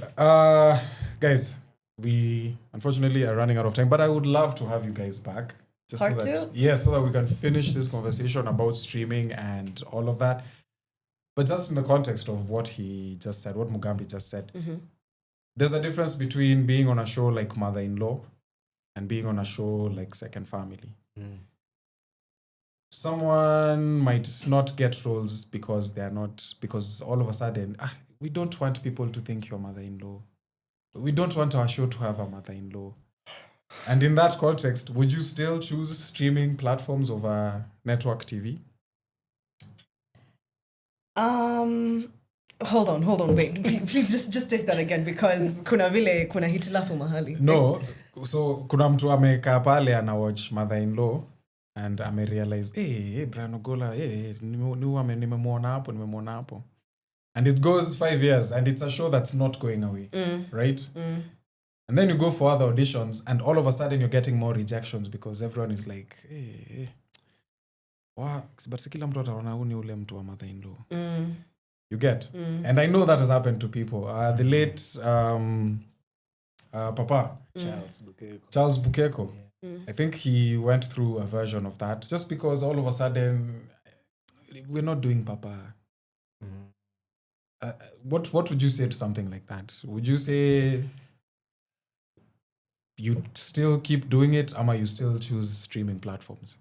Guys, we unfortunately are running out of time, but I would love to have you guys back. Just Part 2? So that we can finish this conversation about streaming and all of that. But just in the context of what he just said, what Mugambi just said, there's a difference between being on a show like Mother-in-Law and being on a show like Second Family. someone might not get roles because because all of a sudden, we don't want people to think you're mother-in-law. We don't want our show to have a mother-in-law. And in that context, would you still choose streaming platforms over network TV? Hold on, wait. Please just take that again because kuna hitilafu mahali. No, so kuna mtu amekaa pale ana watch mother-in-law and ame realize, hey, Brian Ogola, nimemwona hapo. And it goes 5 years and it's a show that's not going away, right? And then you go for other auditions and all of a sudden you're getting more rejections because everyone is like, hey, but kila mtu ataona huu ni ule mtu wa mother-in-law. You get? And I know that has happened to people. The late Papa, Charles Bukeko. Yeah. I think he went through a version of that just because all of a sudden we're not doing Papa. What would you say to something like that? Would you say you still keep doing it, or you still choose streaming platforms?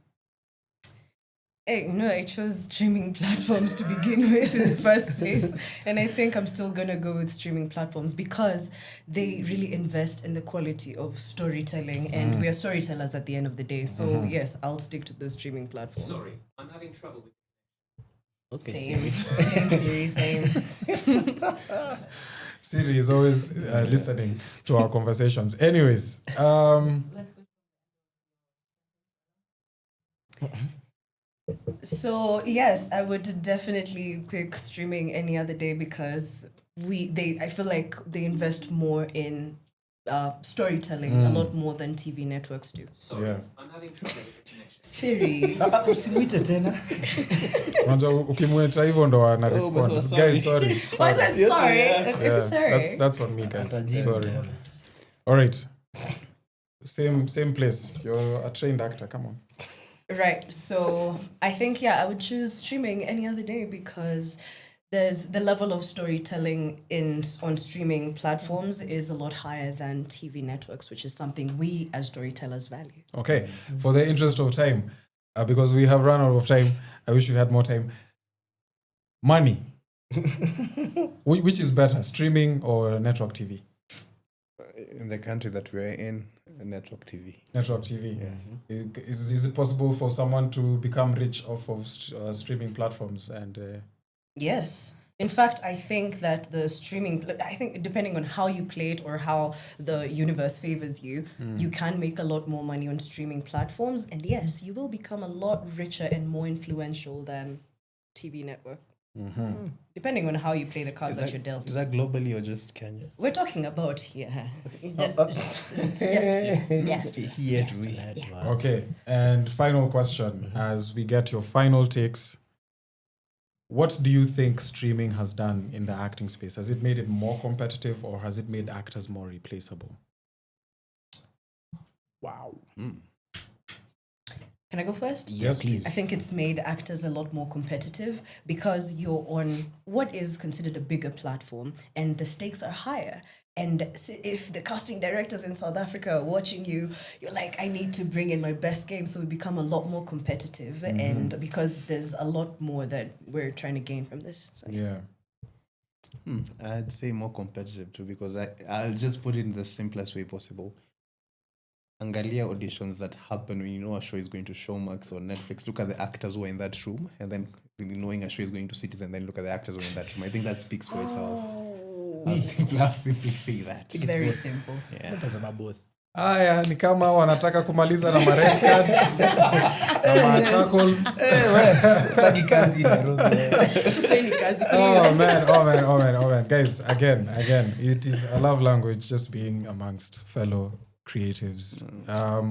Hey, no, I chose streaming platforms to begin with in the first place. And I think I'm still going to go with streaming platforms because they really invest in the quality of storytelling. And we are storytellers at the end of the day. So, yes, I'll stick to the streaming platforms. Sorry, I'm having trouble with Okay, same Siri, same. Siri is always listening to our conversations. Anyways, Let's go. So yes, I would definitely pick streaming any other day because I feel like they invest more in storytelling a lot more than TV networks do. Sorry, Yeah. I'm having trouble with the connection. Siri. Usimwite tena. unajua ukimwita hivyo ndo ana respond. sorry. Guys, sorry. Why is that Yes, sorry? yeah. That is sorry. That's on me, guys. Atajibu Sorry. tena. All right. Same place. You're a trained actor. Come on. Right. So I think, I would choose streaming any other day because there's the level of storytelling on streaming platforms is a lot higher than TV networks, which is something we as storytellers value. Okay. For the interest of time, because we have run out of time, I wish we had more time. Money. Which is better, streaming or network TV? In the country that we're in, network TV. Network TV. Yes. Is it possible for someone to become rich off of streaming platforms? And Yes. In fact, I think that depending on how you play it or how the universe favors you, you can make a lot more money on streaming platforms. And yes, you will become a lot richer and more influential than TV network. Depending on how you play the cards that you're dealt. Is that globally or just Kenya? We're talking about here. Yes. okay. And final question, as we get your final takes. What do you think streaming has done in the acting space? Has it made it more competitive or has it made actors more replaceable? Wow. Can I go first? Yes, please. I think it's made actors a lot more competitive because you're on what is considered a bigger platform and the stakes are higher. And if the casting directors in South Africa are watching you, you're like, I need to bring in my best game. So we become a lot more competitive. And because there's a lot more that we're trying to gain from this. So. Yeah. I'd say more competitive too because I'll just put it in the simplest way possible. Angalia auditions that happen when you know a show is going to Showmax or Netflix. Look at the actors who are in that room and then knowing a show is going to Citizen, then look at the actors who are in that room. I think that speaks for itself. I'll simply say that. It's very simple. Yeah. both. Aya, ni kama wanataka kumaliza na red card na tackles. Oh man. Guys, again, it is a love language just being amongst fellow creatives.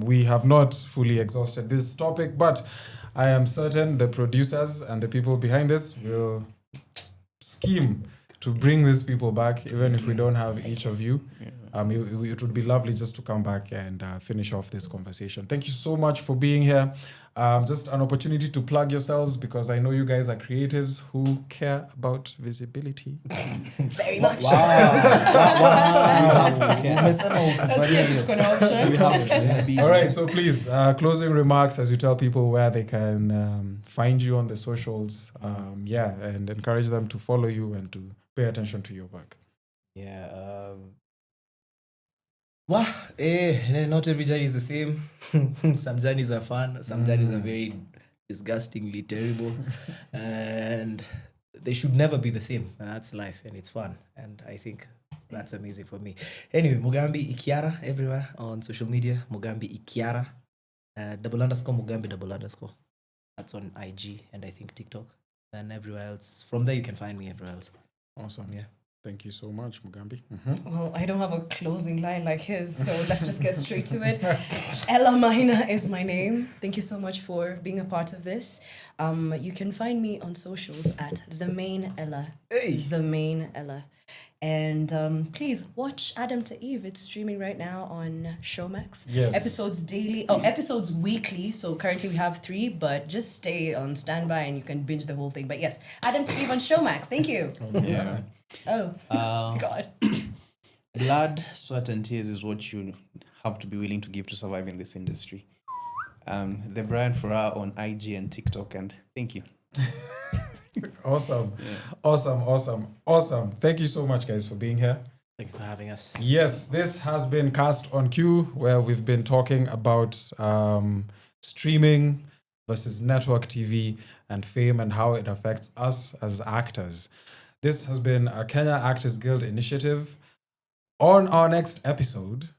We have not fully exhausted this topic, but I am certain the producers and the people behind this will scheme to bring these people back, even if we don't have each of you. It would be lovely just to come back and finish off this conversation. Thank you so much for being here. Just an opportunity to plug yourselves because I know you guys are creatives who care about visibility. Very much. Wow. Umesema utuvalie hiyo. Tuko na option. We have to, yeah. All right, so please, closing remarks as you tell people where they can find you on the socials, and encourage them to follow you and to pay attention to your work. Yeah. Not every journey is the same. Some journeys are fun, some journeys are very disgustingly terrible, and they should never be the same. And that's life, and it's fun, and I think that's amazing for me. Anyway, Mugambi Ikiara everywhere on social media. Mugambi Ikiara, _ Mugambi _ That's on IG and I think TikTok and everywhere else. From there you can find me everywhere else. Awesome. Yeah. Thank you so much, Mugambi. Well, I don't have a closing line like his, so let's just get straight to it. Ella Maina is my name. Thank you so much for being a part of this. You can find me on socials at themainellah. Themainellah. And please watch Adam to Eve. It's streaming right now on Showmax. Yes. Episodes weekly. So currently we have 3, but just stay on standby and you can binge the whole thing. But yes, Adam to Eve on Showmax. Thank you. Yeah. Oh, God. Blood, sweat, and tears is what you have to be willing to give to survive in this industry. thebrianfuraha on IG and TikTok, and thank you. Awesome. Thank you so much, guys, for being here. Thank you for having us. Yes, this has been Cast on Q, where we've been talking about streaming versus network TV and fame and how it affects us as actors. This has been a Kenya Actors Guild initiative. On our next episode,